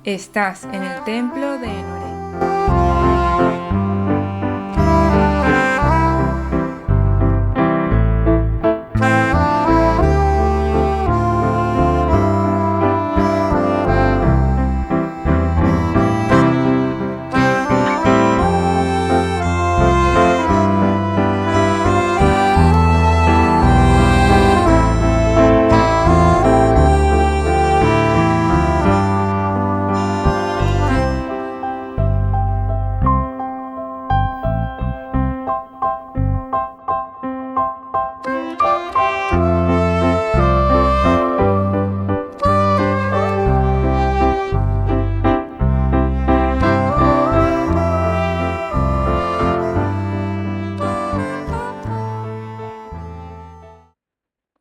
Estás en el templo de Enuré.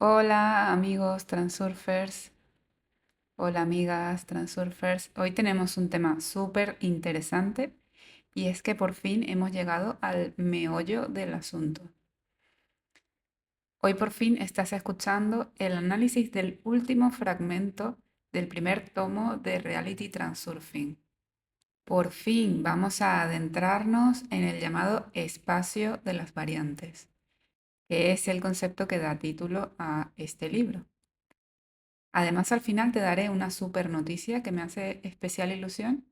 Hola amigos transurfers, hola amigas transurfers. Hoy tenemos un tema súper interesante y es que por fin hemos llegado al meollo del asunto. Hoy por fin estás escuchando el análisis del último fragmento del primer tomo de Reality Transurfing. Por fin vamos a adentrarnos en el llamado espacio de las variantes, que es el concepto que da título a este libro. Además, al final te daré una super noticia que me hace especial ilusión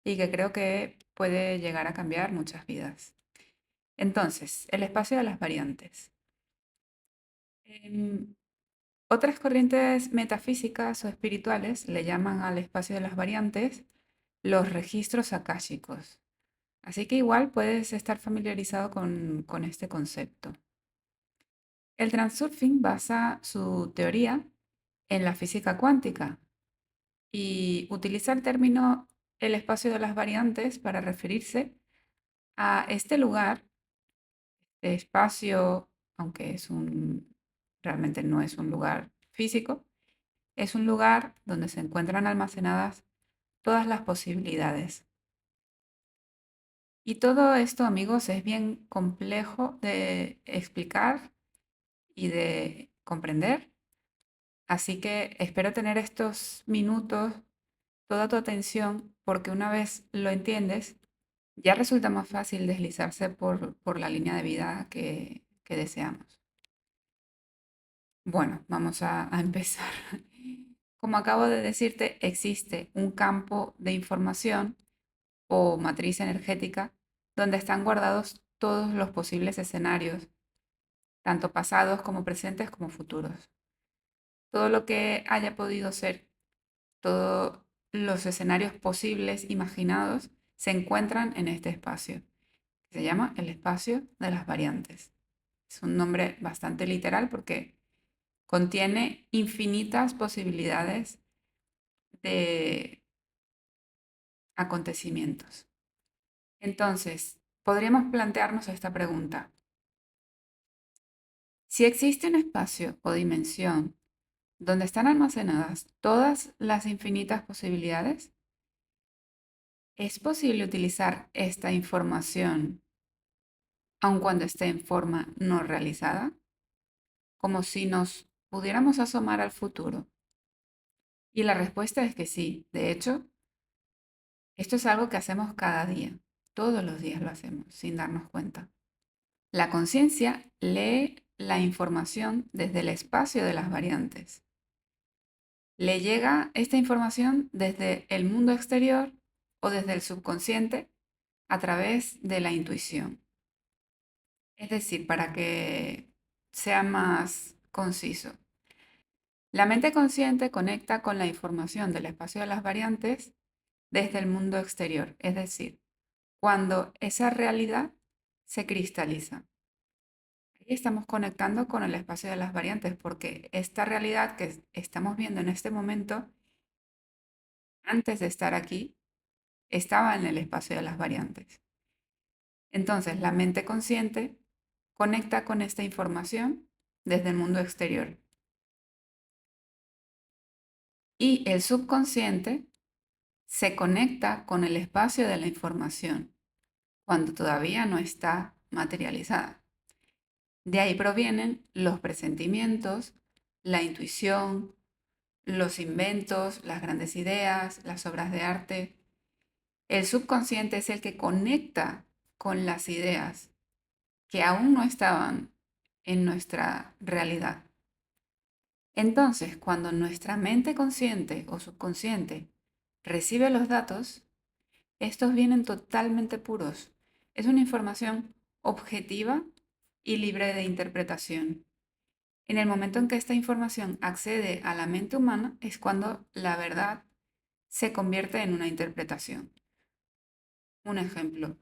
y que creo que puede llegar a cambiar muchas vidas. Entonces, el espacio de las variantes. Em, Otras corrientes metafísicas o espirituales le llaman al espacio de las variantes los registros akáshicos. Así que igual puedes estar familiarizado con este concepto. El transurfing basa su teoría en la física cuántica y utiliza el término el espacio de las variantes para referirse a este lugar, este espacio, aunque realmente no es un lugar físico, es un lugar donde se encuentran almacenadas todas las posibilidades. Y todo esto, amigos, es bien complejo de explicar y de comprender. Así que espero tener estos minutos, toda tu atención, porque una vez lo entiendes, ya resulta más fácil deslizarse por la línea de vida que deseamos. Bueno, vamos a empezar. Como acabo de decirte, existe un campo de información o matriz energética donde están guardados todos los posibles escenarios, tanto pasados como presentes como futuros. Todo lo que haya podido ser, todos los escenarios posibles imaginados se encuentran en este espacio, que se llama el espacio de las variantes. Es un nombre bastante literal porque contiene infinitas posibilidades de acontecimientos. Entonces, podríamos plantearnos esta pregunta. Si existe un espacio o dimensión donde están almacenadas todas las infinitas posibilidades, ¿es posible utilizar esta información aun cuando esté en forma no realizada? Como si nos pudiéramos asomar al futuro. Y la respuesta es que sí. De hecho, esto es algo que hacemos cada día. Todos los días lo hacemos sin darnos cuenta. La conciencia lee la información desde el espacio de las variantes. Le llega esta información desde el mundo exterior o desde el subconsciente a través de la intuición. Es decir, para que sea más conciso. La mente consciente conecta con la información del espacio de las variantes desde el mundo exterior, es decir, cuando esa realidad se cristaliza. Ahí estamos conectando con el espacio de las variantes porque esta realidad que estamos viendo en este momento, antes de estar aquí, estaba en el espacio de las variantes. Entonces, la mente consciente conecta con esta información desde el mundo exterior. Y el subconsciente se conecta con el espacio de la información cuando todavía no está materializada. De ahí provienen los presentimientos, la intuición, los inventos, las grandes ideas, las obras de arte. El subconsciente es el que conecta con las ideas que aún no estaban en nuestra realidad. Entonces, cuando nuestra mente consciente o subconsciente recibe los datos, estos vienen totalmente puros. Es una información objetiva y libre de interpretación. En el momento en que esta información accede a la mente humana es cuando la verdad se convierte en una interpretación. Un ejemplo.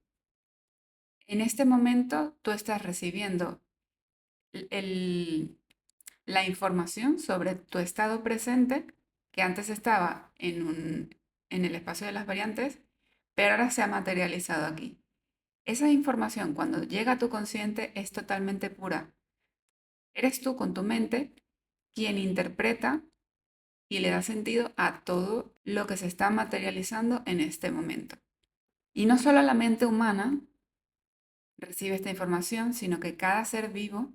En este momento tú estás recibiendo el- la información sobre tu estado presente que antes estaba en el espacio de las variantes, pero ahora se ha materializado aquí. Esa información cuando llega a tu consciente es totalmente pura. Eres tú con tu mente quien interpreta y le da sentido a todo lo que se está materializando en este momento. Y no solo la mente humana recibe esta información, sino que cada ser vivo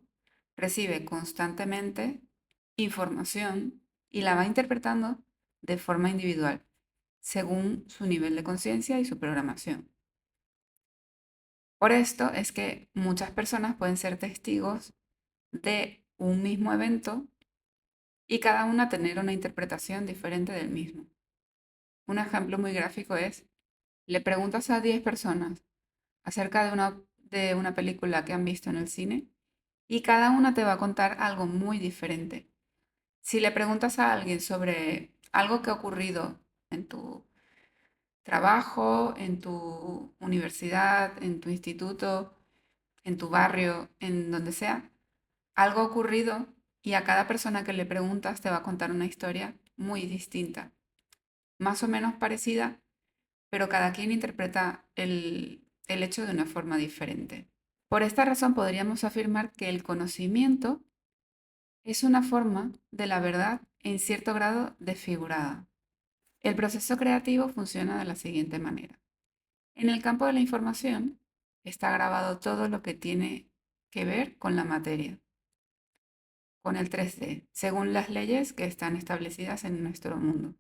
recibe constantemente información y la va interpretando de forma individual, según su nivel de conciencia y su programación. Por esto es que muchas personas pueden ser testigos de un mismo evento y cada una tener una interpretación diferente del mismo. Un ejemplo muy gráfico es, le preguntas a 10 personas acerca de una película que han visto en el cine y cada una te va a contar algo muy diferente. Si le preguntas a alguien sobre algo que ha ocurrido en tu trabajo, en tu universidad, en tu instituto, en tu barrio, en donde sea, algo ha ocurrido y a cada persona que le preguntas te va a contar una historia muy distinta, más o menos parecida, pero cada quien interpreta el hecho de una forma diferente. Por esta razón podríamos afirmar que el conocimiento es una forma de la verdad en cierto grado desfigurada. El proceso creativo funciona de la siguiente manera. En el campo de la información está grabado todo lo que tiene que ver con la materia, con el 3D, según las leyes que están establecidas en nuestro mundo.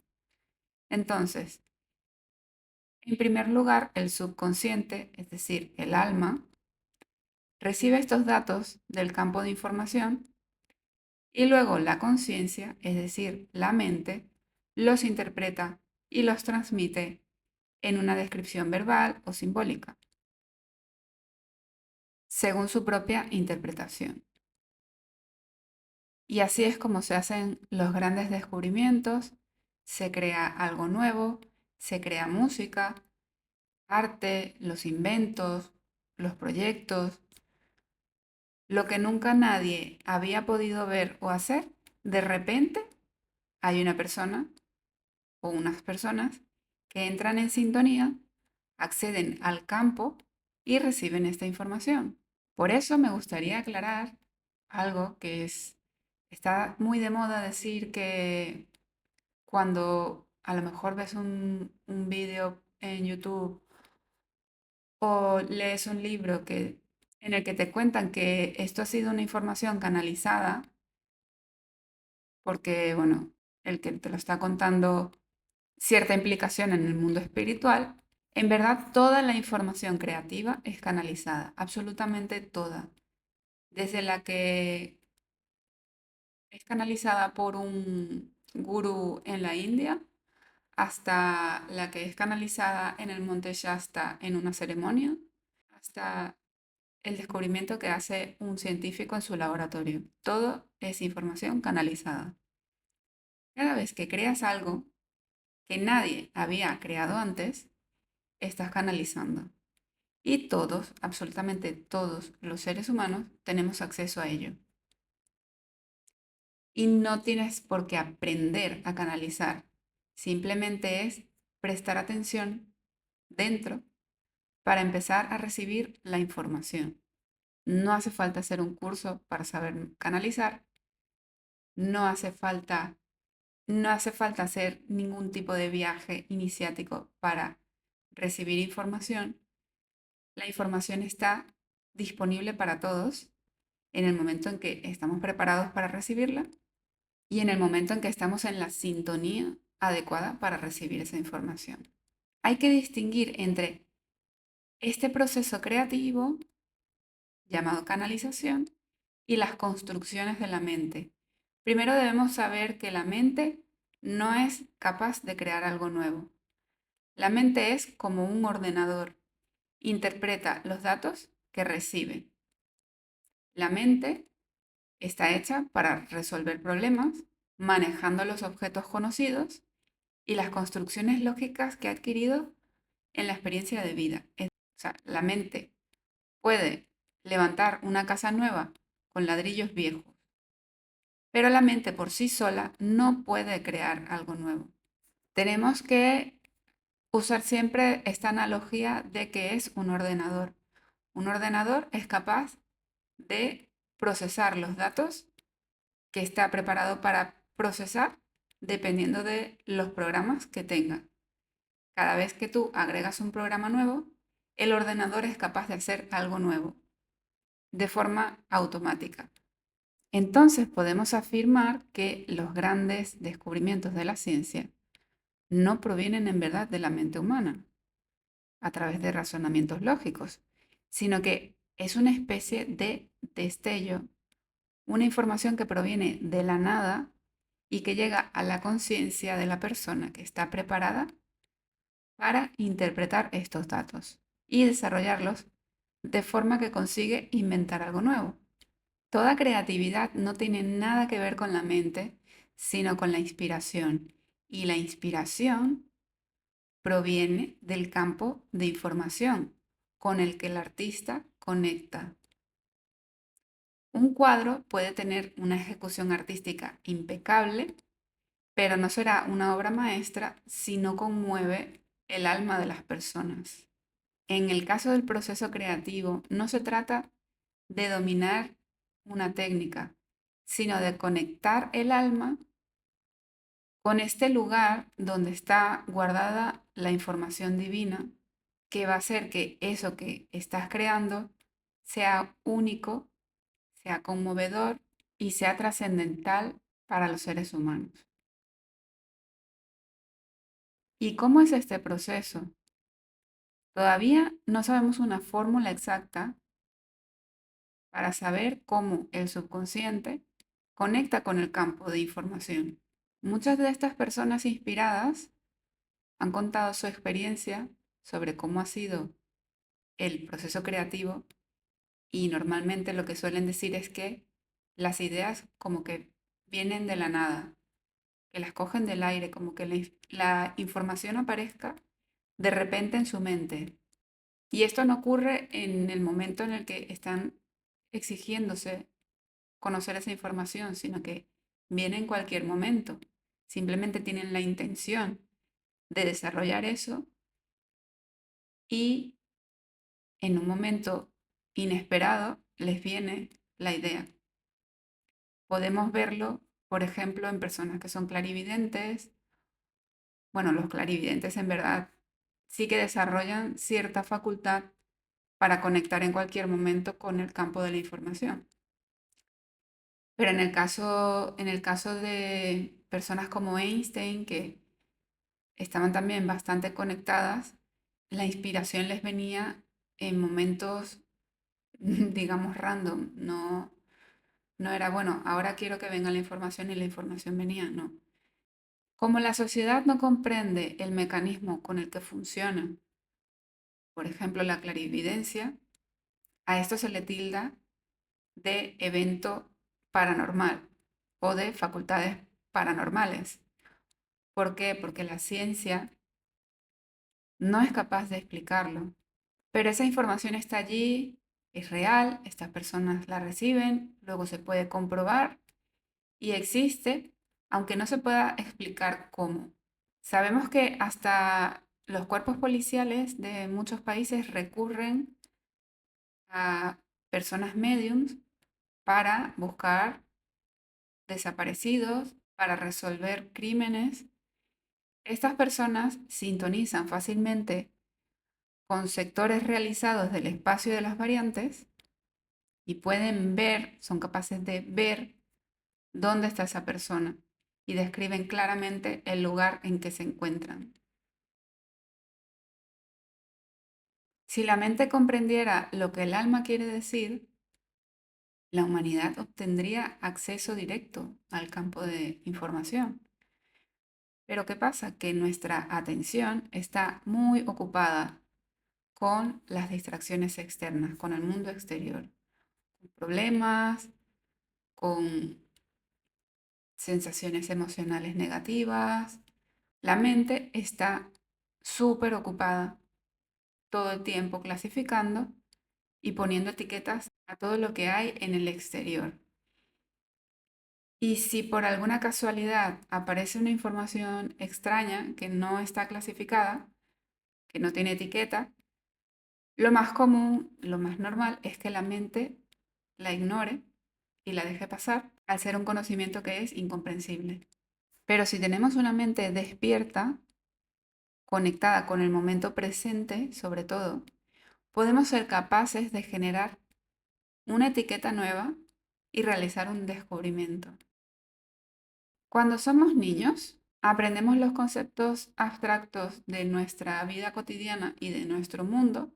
Entonces, en primer lugar, el subconsciente, es decir, el alma, recibe estos datos del campo de información y luego la conciencia, es decir, la mente, los interpreta y los transmite en una descripción verbal o simbólica, según su propia interpretación. Y así es como se hacen los grandes descubrimientos, se crea algo nuevo, se crea música, arte, los inventos, los proyectos, lo que nunca nadie había podido ver o hacer, de repente hay una persona o unas personas que entran en sintonía, acceden al campo y reciben esta información. Por eso me gustaría aclarar algo que está muy de moda decir que cuando a lo mejor ves un vídeo en YouTube o lees un libro en el que te cuentan que esto ha sido una información canalizada, porque, bueno, el que te lo está contando cierta implicación en el mundo espiritual, en verdad toda la información creativa es canalizada, absolutamente toda, desde la que es canalizada por un gurú en la India hasta la que es canalizada en el monte Shasta en una ceremonia, hasta el descubrimiento que hace un científico en su laboratorio. Todo es información canalizada. Cada vez que creas algo que nadie había creado antes, estás canalizando. Y todos, absolutamente todos los seres humanos, tenemos acceso a ello. Y no tienes por qué aprender a canalizar. Simplemente es prestar atención dentro para empezar a recibir la información. No hace falta hacer un curso para saber canalizar. No hace falta, no hace falta hacer ningún tipo de viaje iniciático para recibir información. La información está disponible para todos en el momento en que estamos preparados para recibirla y en el momento en que estamos en la sintonía adecuada para recibir esa información. Hay que distinguir entre este proceso creativo, llamado canalización, y las construcciones de la mente. Primero debemos saber que la mente no es capaz de crear algo nuevo. La mente es como un ordenador. Interpreta los datos que recibe. La mente está hecha para resolver problemas, manejando los objetos conocidos y las construcciones lógicas que ha adquirido en la experiencia de vida. O sea, la mente puede levantar una casa nueva con ladrillos viejos, pero la mente por sí sola no puede crear algo nuevo. Tenemos que usar siempre esta analogía de que es un ordenador. Un ordenador es capaz de procesar los datos que está preparado para procesar dependiendo de los programas que tenga. Cada vez que tú agregas un programa nuevo, el ordenador es capaz de hacer algo nuevo de forma automática. Entonces podemos afirmar que los grandes descubrimientos de la ciencia no provienen en verdad de la mente humana a través de razonamientos lógicos, sino que es una especie de destello, una información que proviene de la nada y que llega a la conciencia de la persona que está preparada para interpretar estos datos y desarrollarlos de forma que consigue inventar algo nuevo. Toda creatividad no tiene nada que ver con la mente, sino con la inspiración. Y la inspiración proviene del campo de información con el que el artista conecta. Un cuadro puede tener una ejecución artística impecable, pero no será una obra maestra si no conmueve el alma de las personas. En el caso del proceso creativo, no se trata de dominar una técnica, sino de conectar el alma con este lugar donde está guardada la información divina, que va a hacer que eso que estás creando sea único, sea conmovedor y sea trascendental para los seres humanos. ¿Y cómo es este proceso? Todavía no sabemos una fórmula exacta para saber cómo el subconsciente conecta con el campo de información. Muchas de estas personas inspiradas han contado su experiencia sobre cómo ha sido el proceso creativo y normalmente lo que suelen decir es que las ideas como que vienen de la nada, que las cogen del aire, como que la información aparezca de repente en su mente. Y esto no ocurre en el momento en el que están exigiéndose conocer esa información, sino que viene en cualquier momento. Simplemente tienen la intención de desarrollar eso y en un momento inesperado les viene la idea. Podemos verlo, por ejemplo, en personas que son clarividentes. Bueno, los clarividentes en verdad sí que desarrollan cierta facultad para conectar en cualquier momento con el campo de la información. Pero en el caso de personas como Einstein, que estaban también bastante conectadas, la inspiración les venía en momentos, digamos, random. No, no era, bueno, ahora quiero que venga la información y la información venía, no. Como la sociedad no comprende el mecanismo con el que funciona, por ejemplo, la clarividencia, a esto se le tilda de evento paranormal o de facultades paranormales. ¿Por qué? Porque la ciencia no es capaz de explicarlo. Pero esa información está allí, es real, estas personas la reciben, luego se puede comprobar y existe, aunque no se pueda explicar cómo. Sabemos que hasta los cuerpos policiales de muchos países recurren a personas mediums para buscar desaparecidos, para resolver crímenes. Estas personas sintonizan fácilmente con sectores realizados del espacio de las variantes y pueden ver, son capaces de ver dónde está esa persona y describen claramente el lugar en que se encuentran. Si la mente comprendiera lo que el alma quiere decir, la humanidad obtendría acceso directo al campo de información. Pero ¿qué pasa? Que nuestra atención está muy ocupada con las distracciones externas, con el mundo exterior, con problemas, con sensaciones emocionales negativas. La mente está súper ocupada todo el tiempo clasificando y poniendo etiquetas a todo lo que hay en el exterior. Y si por alguna casualidad aparece una información extraña que no está clasificada, que no tiene etiqueta, lo más común, lo más normal es que la mente la ignore y la deje pasar al ser un conocimiento que es incomprensible. Pero si tenemos una mente despierta, conectada con el momento presente, sobre todo, podemos ser capaces de generar una etiqueta nueva y realizar un descubrimiento. Cuando somos niños, aprendemos los conceptos abstractos de nuestra vida cotidiana y de nuestro mundo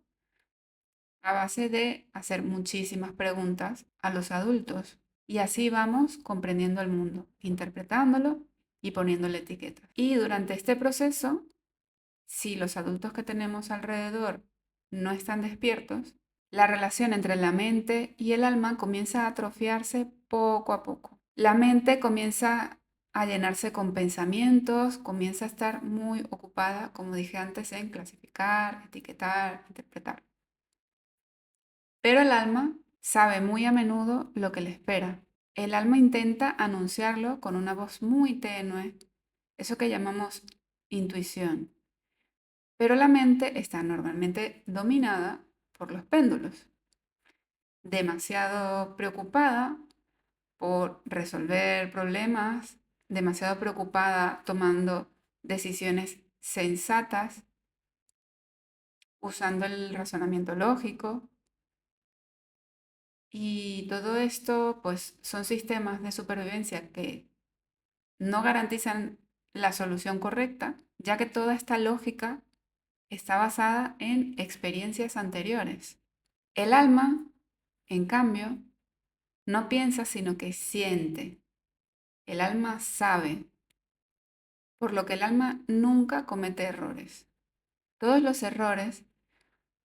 a base de hacer muchísimas preguntas a los adultos. Y así vamos comprendiendo el mundo, interpretándolo y poniéndole etiquetas. Y durante este proceso, si los adultos que tenemos alrededor no están despiertos, la relación entre la mente y el alma comienza a atrofiarse poco a poco. La mente comienza a llenarse con pensamientos, comienza a estar muy ocupada, como dije antes, en clasificar, etiquetar, interpretar. Pero el alma sabe muy a menudo lo que le espera. El alma intenta anunciarlo con una voz muy tenue, eso que llamamos intuición. Pero la mente está normalmente dominada por los péndulos, demasiado preocupada por resolver problemas, demasiado preocupada tomando decisiones sensatas, usando el razonamiento lógico. Y todo esto, pues, son sistemas de supervivencia que no garantizan la solución correcta, ya que toda esta lógica está basada en experiencias anteriores. El alma, en cambio, no piensa, sino que siente. El alma sabe, por lo que el alma nunca comete errores. Todos los errores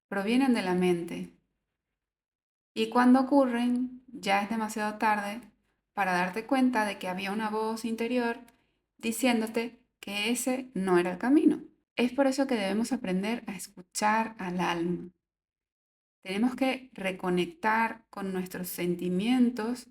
provienen de la mente y cuando ocurren ya es demasiado tarde para darte cuenta de que había una voz interior diciéndote que ese no era el camino. Es por eso que debemos aprender a escuchar al alma. Tenemos que reconectar con nuestros sentimientos,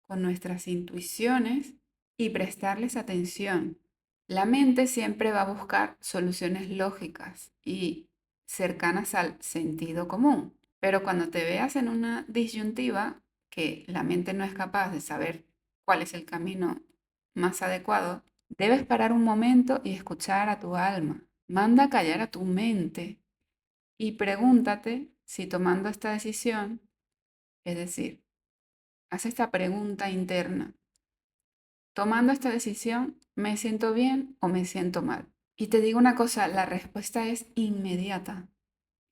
con nuestras intuiciones y prestarles atención. La mente siempre va a buscar soluciones lógicas y cercanas al sentido común, pero cuando te veas en una disyuntiva que la mente no es capaz de saber cuál es el camino más adecuado, debes parar un momento y escuchar a tu alma. Manda a callar a tu mente y pregúntate si tomando esta decisión, es decir, haz esta pregunta interna. Tomando esta decisión, ¿me siento bien o me siento mal? Y te digo una cosa, la respuesta es inmediata.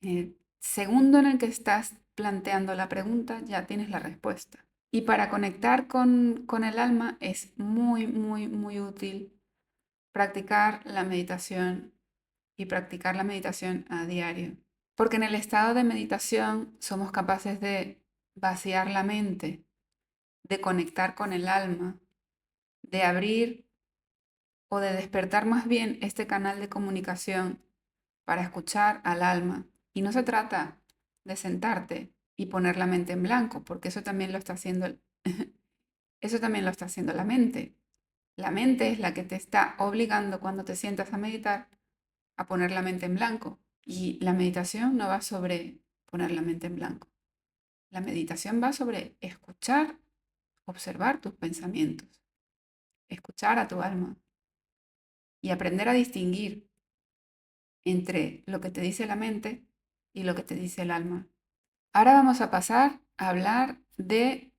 El segundo en el que estás planteando la pregunta, ya tienes la respuesta. Y para conectar con el alma es muy, muy, muy útil practicar la meditación y practicar la meditación a diario. Porque en el estado de meditación somos capaces de vaciar la mente, de conectar con el alma, de abrir o de despertar más bien este canal de comunicación para escuchar al alma. Y no se trata de sentarte y poner la mente en blanco, porque eso también lo está haciendo eso también lo está haciendo la mente. La mente es la que te está obligando cuando te sientas a meditar a poner la mente en blanco. Y la meditación no va sobre poner la mente en blanco. La meditación va sobre escuchar, observar tus pensamientos, escuchar a tu alma y aprender a distinguir entre lo que te dice la mente y lo que te dice el alma. Ahora vamos a pasar a hablar de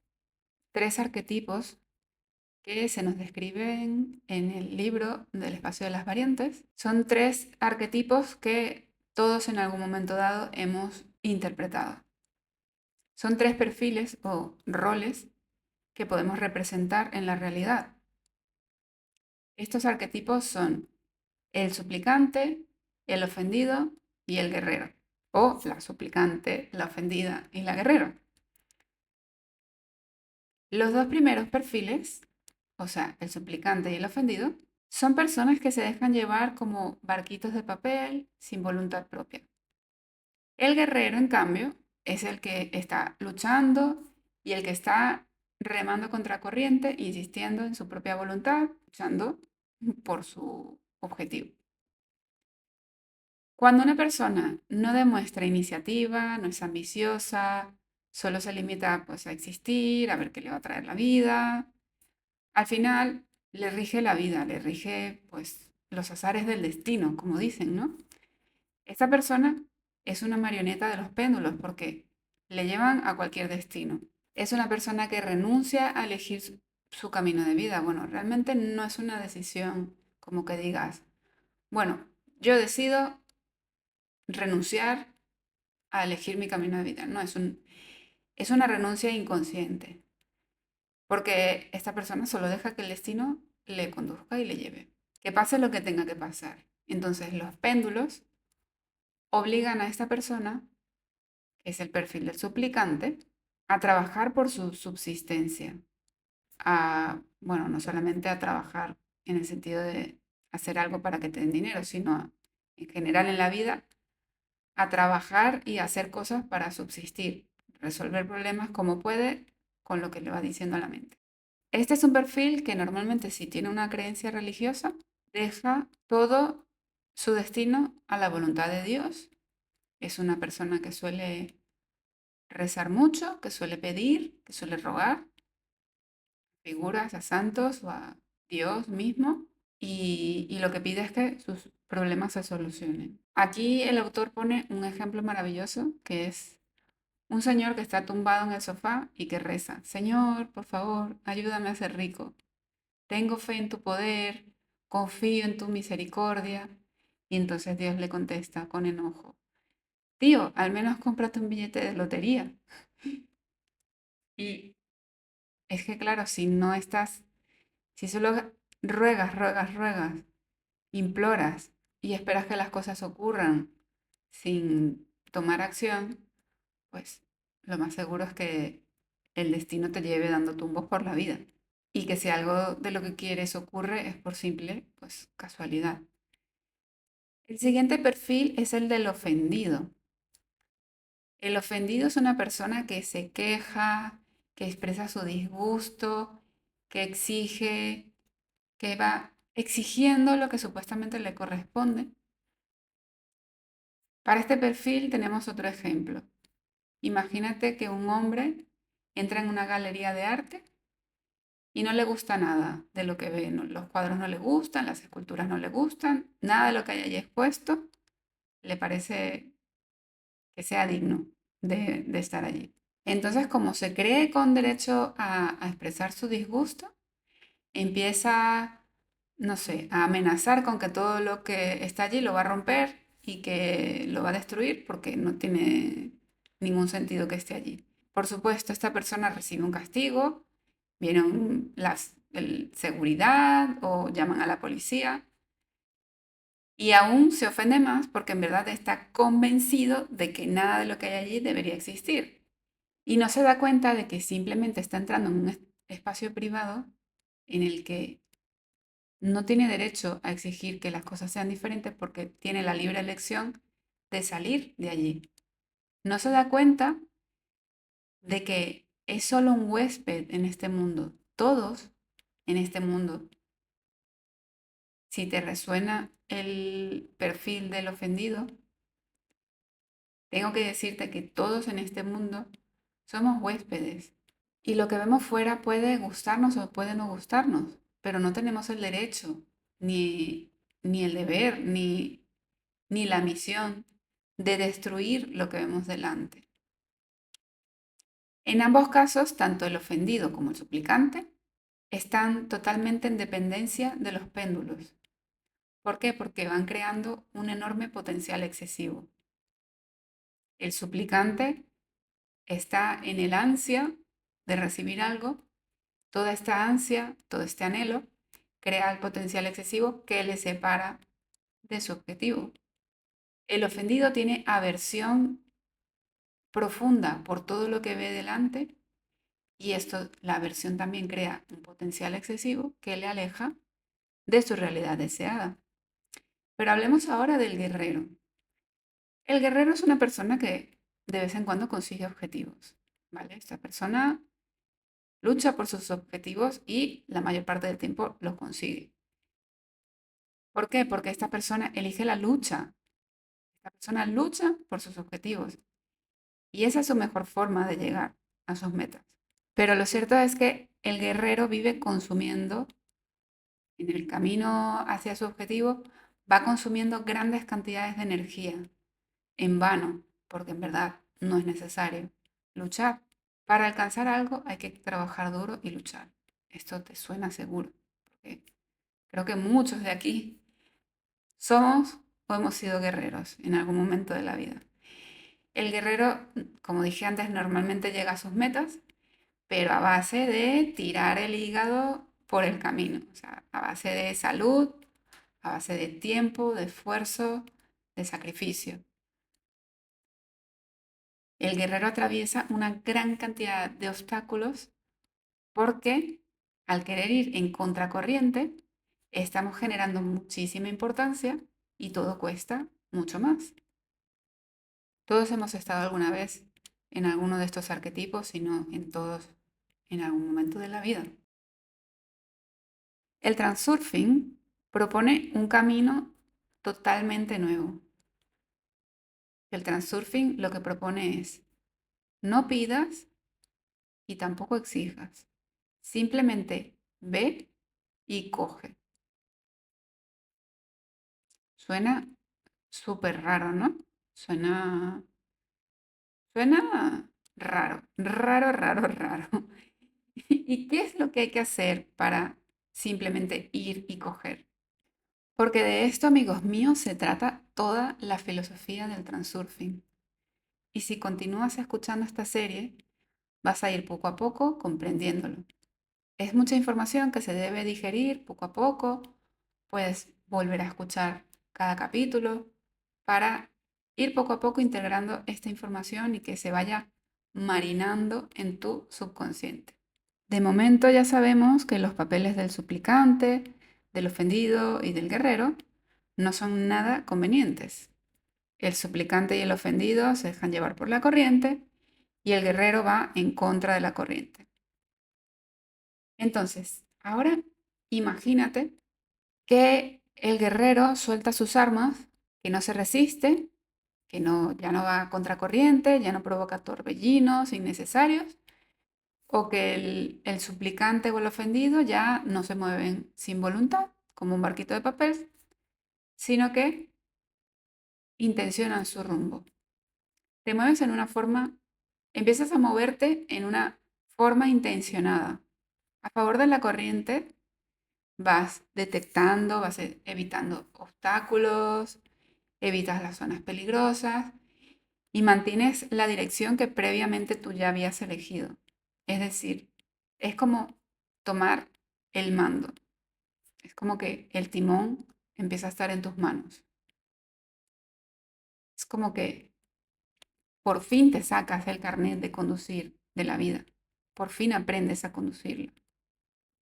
tres arquetipos que se nos describen en el libro del espacio de las variantes. Son 3 arquetipos que todos en algún momento dado hemos interpretado. Son 3 perfiles o roles que podemos representar en la realidad. Estos arquetipos son el suplicante, el ofendido y el guerrero, o la suplicante, la ofendida y la guerrera. Los 2 primeros perfiles, o sea, el suplicante y el ofendido, son personas que se dejan llevar como barquitos de papel sin voluntad propia. El guerrero, en cambio, es el que está luchando y el que está remando contra corriente, insistiendo en su propia voluntad, luchando por su objetivo. Cuando una persona no demuestra iniciativa, no es ambiciosa, solo se limita pues, a existir, a ver qué le va a traer la vida, al final le rige la vida, le rige pues, los azares del destino, como dicen, ¿no? Esta persona es una marioneta de los péndulos porque le llevan a cualquier destino. Es una persona que renuncia a elegir su camino de vida. Bueno, realmente no es una decisión como que digas, bueno, yo decido renunciar a elegir mi camino de vida. No, es una renuncia inconsciente, porque esta persona solo deja que el destino le conduzca y le lleve. Que pase lo que tenga que pasar. Entonces los péndulos obligan a esta persona, que es el perfil del suplicante, a trabajar por su subsistencia. Bueno, no solamente a trabajar en el sentido de hacer algo para que te den dinero, sino en general en la vida, a trabajar y hacer cosas para subsistir, resolver problemas como puede con lo que le va diciendo a la mente. Este es un perfil que normalmente si tiene una creencia religiosa, deja todo su destino a la voluntad de Dios. Es una persona que suele rezar mucho, que suele pedir, que suele rogar figuras, a santos o a Dios mismo, y lo que pide es que sus problemas se solucionen. Aquí el autor pone un ejemplo maravilloso que es un señor que está tumbado en el sofá y que reza, Señor, por favor, ayúdame a ser rico. Tengo fe en tu poder, confío en tu misericordia. Y entonces Dios le contesta con enojo, tío, al menos cómprate un billete de lotería. Y es que claro, si no estás, si solo ruegas, ruegas, ruegas, imploras y esperas que las cosas ocurran sin tomar acción, pues lo más seguro es que el destino te lleve dando tumbos por la vida. Y que si algo de lo que quieres ocurre es por simple, pues, casualidad. El siguiente perfil es el del ofendido. El ofendido es una persona que se queja, que expresa su disgusto, que exige, que va exigiendo lo que supuestamente le corresponde. Para este perfil tenemos otro ejemplo. Imagínate que un hombre entra en una galería de arte y no le gusta nada de lo que ve. Los cuadros no le gustan, las esculturas no le gustan, nada de lo que hay allí expuesto le parece que sea digno de estar allí. Entonces, como se cree con derecho a expresar su disgusto, empieza, no sé, a amenazar con que todo lo que está allí lo va a romper y que lo va a destruir porque no tiene ningún sentido que esté allí. Por supuesto, esta persona recibe un castigo, vienen seguridad o llaman a la policía y aún se ofende más porque en verdad está convencido de que nada de lo que hay allí debería existir. Y no se da cuenta de que simplemente está entrando en un espacio privado en el que no tiene derecho a exigir que las cosas sean diferentes porque tiene la libre elección de salir de allí. No se da cuenta de que es solo un huésped en este mundo. Todos en este mundo. Si te resuena el perfil del ofendido, tengo que decirte que todos en este mundo somos huéspedes. Y lo que vemos fuera puede gustarnos o puede no gustarnos, pero no tenemos el derecho, ni el deber, ni la misión de destruir lo que vemos delante. En ambos casos, tanto el ofendido como el suplicante están totalmente en dependencia de los péndulos. ¿Por qué? Porque van creando un enorme potencial excesivo. El suplicante está en el ansia de recibir algo, toda esta ansia, todo este anhelo, crea el potencial excesivo que le separa de su objetivo. El ofendido tiene aversión profunda por todo lo que ve delante y esto, la aversión también crea un potencial excesivo que le aleja de su realidad deseada. Pero hablemos ahora del guerrero. El guerrero es una persona que de vez en cuando consigue objetivos, ¿vale? Esta persona lucha por sus objetivos y la mayor parte del tiempo los consigue. ¿Por qué? Porque esta persona elige la lucha. Esta persona lucha por sus objetivos y esa es su mejor forma de llegar a sus metas. Pero lo cierto es que el guerrero vive consumiendo en el camino hacia su objetivo, va consumiendo grandes cantidades de energía en vano, porque en verdad no es necesario luchar. Para alcanzar algo hay que trabajar duro y luchar. Esto te suena seguro, porque creo que muchos de aquí somos o hemos sido guerreros en algún momento de la vida. El guerrero, como dije antes, normalmente llega a sus metas, pero a base de tirar el hígado por el camino, o sea, a base de salud, a base de tiempo, de esfuerzo, de sacrificio. El guerrero atraviesa una gran cantidad de obstáculos porque al querer ir en contracorriente, estamos generando muchísima importancia y todo cuesta mucho más. Todos hemos estado alguna vez en alguno de estos arquetipos, si no en todos, en algún momento de la vida. El transurfing propone un camino totalmente nuevo. El transurfing lo que propone es no pidas y tampoco exijas. Simplemente ve y coge. Suena súper raro, ¿no? Suena, suena raro, raro, raro, raro. ¿Y qué es lo que hay que hacer para simplemente ir y coger? Porque de esto, amigos míos, se trata toda la filosofía del transurfing. Y si continúas escuchando esta serie, vas a ir poco a poco comprendiéndolo. Es mucha información que se debe digerir poco a poco. Puedes volver a escuchar cada capítulo para ir poco a poco integrando esta información y que se vaya marinando en tu subconsciente. De momento ya sabemos que los papeles del suplicante, del ofendido y del guerrero no son nada convenientes. El suplicante y el ofendido se dejan llevar por la corriente y el guerrero va en contra de la corriente. Entonces, ahora imagínate que el guerrero suelta sus armas, que no se resiste, que no, ya no va a contracorriente, ya no provoca torbellinos innecesarios, o que el suplicante o el ofendido ya no se mueven sin voluntad, como un barquito de papel, sino que intencionan su rumbo. Te mueves en una forma, empiezas a moverte en una forma intencionada, a favor de la corriente. Vas detectando, vas evitando obstáculos, evitas las zonas peligrosas y mantienes la dirección que previamente tú ya habías elegido. Es decir, es como tomar el mando. Es como que el timón empieza a estar en tus manos. Es como que por fin te sacas el carnet de conducir de la vida. Por fin aprendes a conducirlo.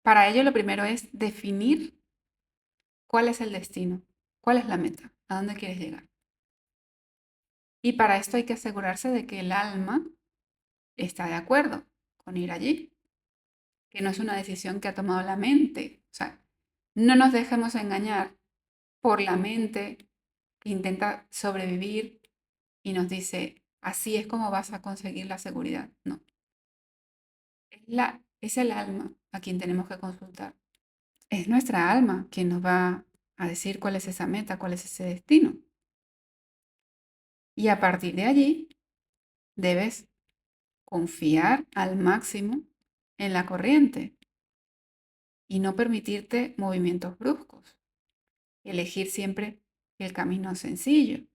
Para ello, lo primero es definir cuál es el destino, cuál es la meta, a dónde quieres llegar. Y para esto hay que asegurarse de que el alma está de acuerdo con ir allí, que no es una decisión que ha tomado la mente. O sea, no nos dejemos engañar por la mente que intenta sobrevivir y nos dice, así es como vas a conseguir la seguridad. No, es el alma a quien tenemos que consultar. Es nuestra alma quien nos va a decir cuál es esa meta, cuál es ese destino. Y a partir de allí, debes confiar al máximo en la corriente. y no permitirte movimientos bruscos. Elegir siempre el camino sencillo.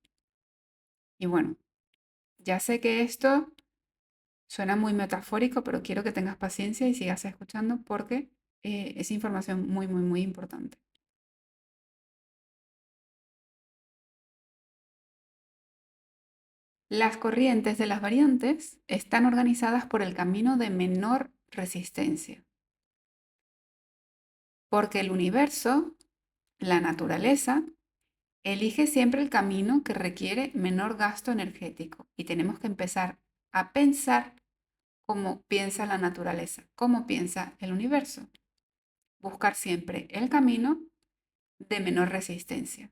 Y bueno, ya sé que esto suena muy metafórico, pero quiero que tengas paciencia y sigas escuchando porque es información muy, muy, muy importante. Las corrientes de las variantes están organizadas por el camino de menor resistencia, porque el universo, la naturaleza, elige siempre el camino que requiere menor gasto energético y tenemos que empezar a pensar cómo piensa la naturaleza, cómo piensa el universo. Buscar siempre el camino de menor resistencia.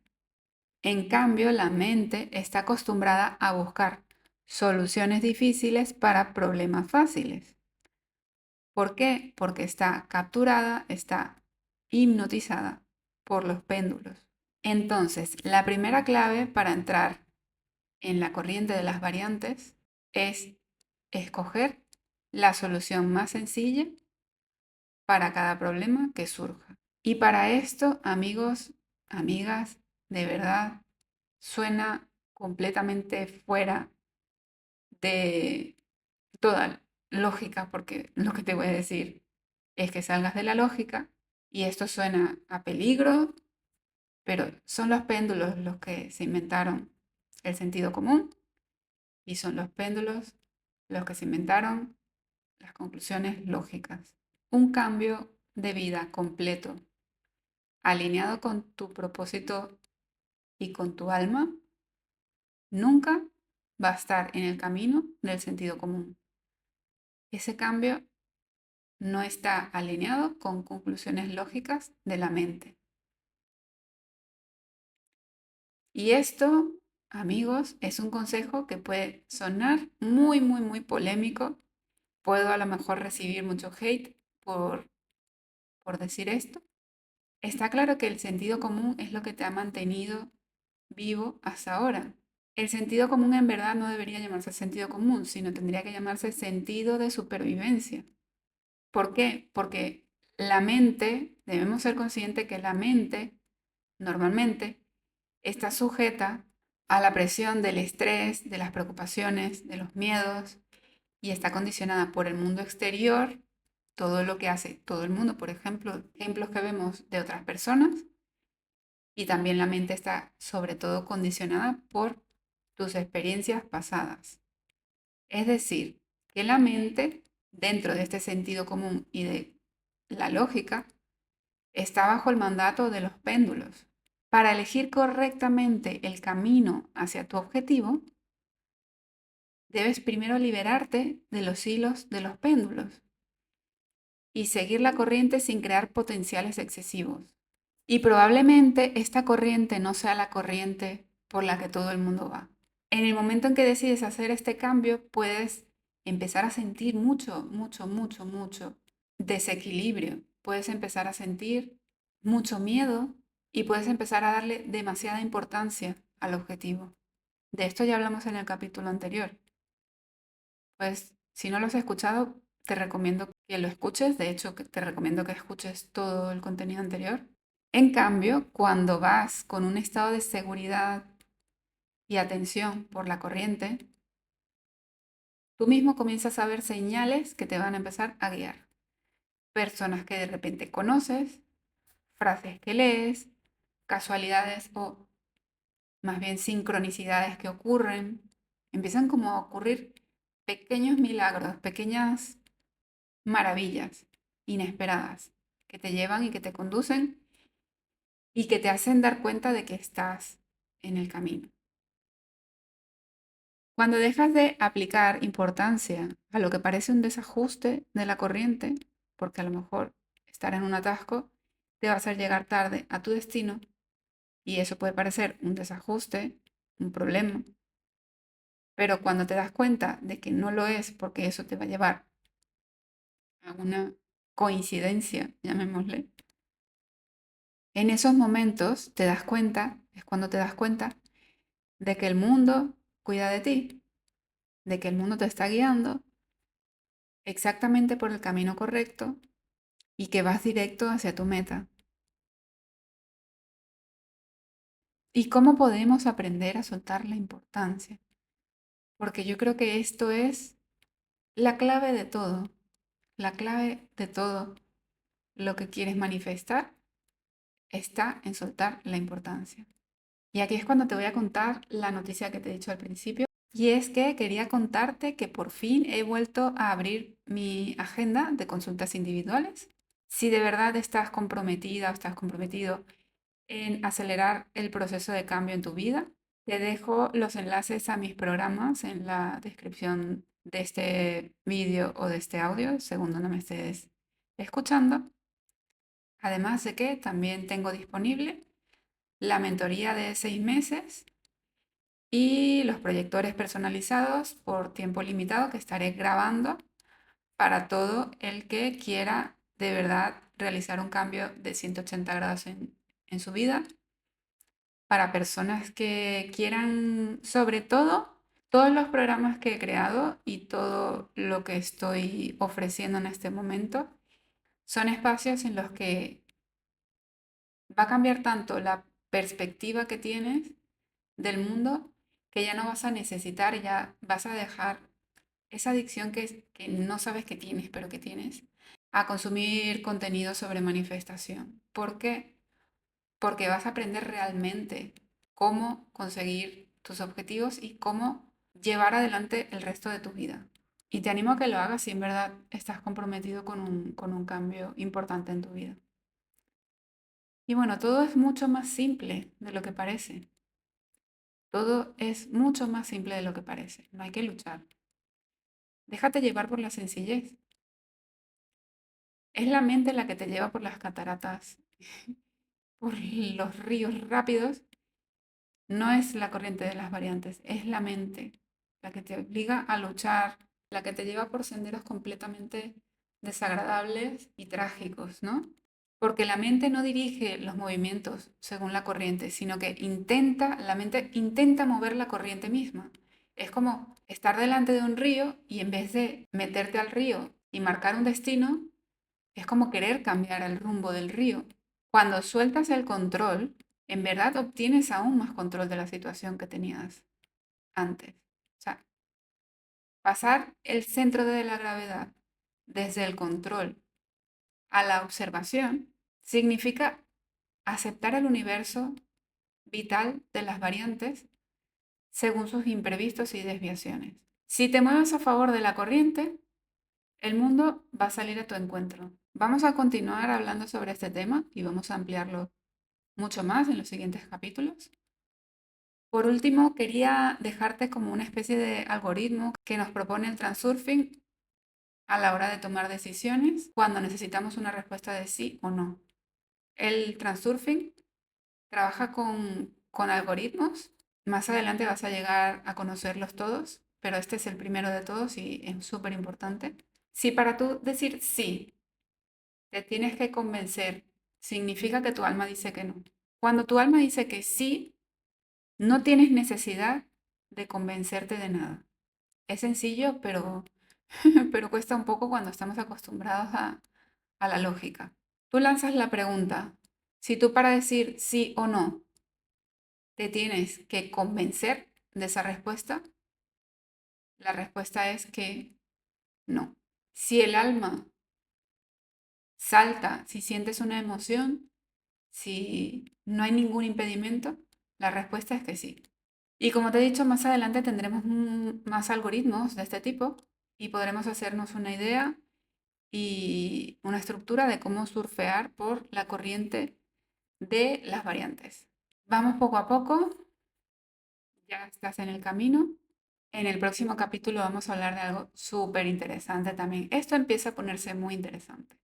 En cambio, la mente está acostumbrada a buscar soluciones difíciles para problemas fáciles. ¿Por qué? Porque está capturada, está hipnotizada por los péndulos. Entonces, la primera clave para entrar en la corriente de las variantes es escoger la solución más sencilla para cada problema que surja. Y para esto, amigos, amigas, de verdad, suena completamente fuera de toda lógica, porque lo que te voy a decir es que salgas de la lógica y esto suena a peligro, pero son los péndulos los que se inventaron el sentido común y son los péndulos los que se inventaron las conclusiones lógicas. Un cambio de vida completo, alineado con tu propósito y con tu alma, nunca va a estar en el camino del sentido común. Ese cambio no está alineado con conclusiones lógicas de la mente. Y esto, amigos, es un consejo que puede sonar muy, muy, muy polémico. Puedo a lo mejor recibir mucho hate por decir esto. Está claro que el sentido común es lo que te ha mantenido vivo hasta ahora. El sentido común en verdad no debería llamarse sentido común, sino tendría que llamarse sentido de supervivencia. ¿Por qué? Porque la mente, debemos ser conscientes que la mente normalmente está sujeta a la presión del estrés, de las preocupaciones, de los miedos y está condicionada por el mundo exterior, todo lo que hace todo el mundo, por ejemplo, ejemplos que vemos de otras personas, y también la mente está sobre todo condicionada por tus experiencias pasadas. Es decir, que la mente, dentro de este sentido común y de la lógica, está bajo el mandato de los péndulos. Para elegir correctamente el camino hacia tu objetivo, debes primero liberarte de los hilos de los péndulos y seguir la corriente sin crear potenciales excesivos. Y probablemente esta corriente no sea la corriente por la que todo el mundo va. En el momento en que decides hacer este cambio, puedes empezar a sentir mucho, mucho, mucho, mucho desequilibrio. Puedes empezar a sentir mucho miedo y puedes empezar a darle demasiada importancia al objetivo. De esto ya hablamos en el capítulo anterior. Pues si no lo has escuchado, te recomiendo que lo escuches. De hecho, te recomiendo que escuches todo el contenido anterior. En cambio, cuando vas con un estado de seguridad y atención por la corriente, tú mismo comienzas a ver señales que te van a empezar a guiar. Personas que de repente conoces, frases que lees, casualidades o más bien sincronicidades que ocurren. Empiezan como a ocurrir pequeños milagros, pequeñas maravillas inesperadas que te llevan y que te conducen y que te hacen dar cuenta de que estás en el camino. Cuando dejas de aplicar importancia a lo que parece un desajuste de la corriente, porque a lo mejor estar en un atasco te va a hacer llegar tarde a tu destino y eso puede parecer un desajuste, un problema, pero cuando te das cuenta de que no lo es porque eso te va a llevar a una coincidencia, llamémosle, en esos momentos te das cuenta, es cuando te das cuenta de que el mundo cuida de ti, de que el mundo te está guiando exactamente por el camino correcto y que vas directo hacia tu meta. ¿Y cómo podemos aprender a soltar la importancia? Porque yo creo que esto es la clave de todo, la clave de todo lo que quieres manifestar está en soltar la importancia. Y aquí es cuando te voy a contar la noticia que te he dicho al principio. Y es que quería contarte que por fin he vuelto a abrir mi agenda de consultas individuales. Si de verdad estás comprometida o estás comprometido en acelerar el proceso de cambio en tu vida, te dejo los enlaces a mis programas en la descripción de este vídeo o de este audio, según donde me estés escuchando. Además de que también tengo disponible la mentoría de 6 meses y los proyectores personalizados por tiempo limitado que estaré grabando para todo el que quiera de verdad realizar un cambio de 180 grados en su vida, para personas que quieran, sobre todo, todos los programas que he creado y todo lo que estoy ofreciendo en este momento son espacios en los que va a cambiar tanto la perspectiva que tienes del mundo que ya no vas a necesitar, ya vas a dejar esa adicción que no sabes que tienes, pero que tienes, a consumir contenido sobre manifestación. ¿Por qué? Porque vas a aprender realmente cómo conseguir tus objetivos y cómo llevar adelante el resto de tu vida. Y te animo a que lo hagas si en verdad estás comprometido con un cambio importante en tu vida. Y bueno, todo es mucho más simple de lo que parece. Todo es mucho más simple de lo que parece. No hay que luchar. Déjate llevar por la sencillez. Es la mente la que te lleva por las cataratas, por los ríos rápidos. No es la corriente de las variantes, es la mente la que te obliga a luchar, la que te lleva por senderos completamente desagradables y trágicos, ¿no? Porque la mente no dirige los movimientos según la corriente, sino que la mente intenta mover la corriente misma. Es como estar delante de un río y en vez de meterte al río y marcar un destino, es como querer cambiar el rumbo del río. Cuando sueltas el control, en verdad obtienes aún más control de la situación que tenías antes. O sea, pasar el centro de la gravedad desde el control a la observación significa aceptar el universo vital de las variantes según sus imprevistos y desviaciones. Si te mueves a favor de la corriente, el mundo va a salir a tu encuentro. Vamos a continuar hablando sobre este tema y vamos a ampliarlo mucho más en los siguientes capítulos. Por último, quería dejarte como una especie de algoritmo que nos propone el Transurfing a la hora de tomar decisiones cuando necesitamos una respuesta de sí o no. El Transurfing trabaja con algoritmos. Más adelante vas a llegar a conocerlos todos, pero este es el primero de todos y es súper importante. Si para tú decir sí, te tienes que convencer, significa que tu alma dice que no. Cuando tu alma dice que sí, no tienes necesidad de convencerte de nada. Es sencillo, pero cuesta un poco cuando estamos acostumbrados a la lógica. Tú lanzas la pregunta. Si tú para decir sí o no te tienes que convencer de esa respuesta, la respuesta es que no. Si el alma salta, si sientes una emoción, si no hay ningún impedimento, la respuesta es que sí. Y como te he dicho, más adelante tendremos más algoritmos de este tipo y podremos hacernos una idea y una estructura de cómo surfear por la corriente de las variantes. Vamos poco a poco, ya estás en el camino. En el próximo capítulo vamos a hablar de algo súper interesante también. Esto empieza a ponerse muy interesante.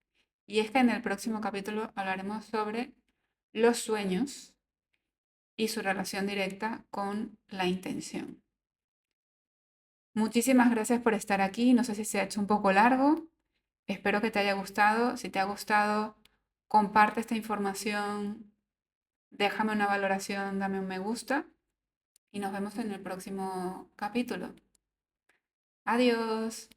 Y es que en el próximo capítulo hablaremos sobre los sueños y su relación directa con la intención. Muchísimas gracias por estar aquí. No sé si se ha hecho un poco largo. Espero que te haya gustado. Si te ha gustado, comparte esta información, déjame una valoración, dame un me gusta y nos vemos en el próximo capítulo. Adiós.